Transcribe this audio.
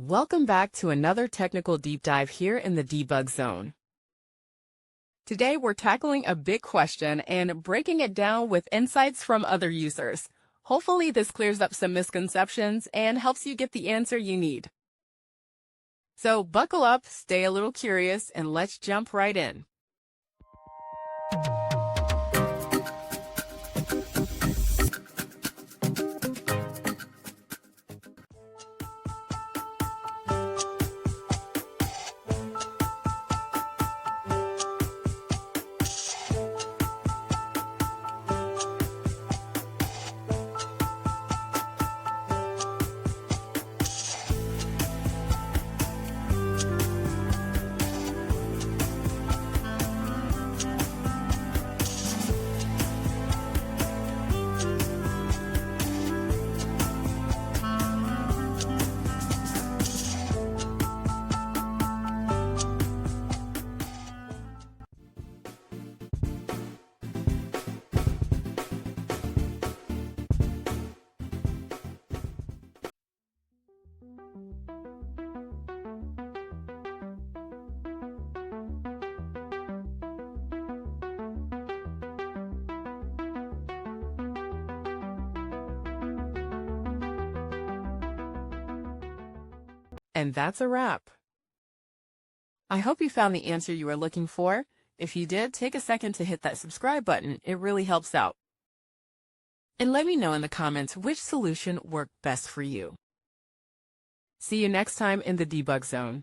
Welcome back to another technical deep dive here in the debug zone. Today we're tackling a big question and breaking it down with insights from other users. Hopefully this clears up some misconceptions and helps you get the answer you need. So buckle up, stay a little curious, and let's jump right in. And that's a wrap. I hope you found the answer you were looking for. If you did, take a second to hit that subscribe button. It really helps out. And let me know in the comments which solution worked best for you. See you next time in the debug zone.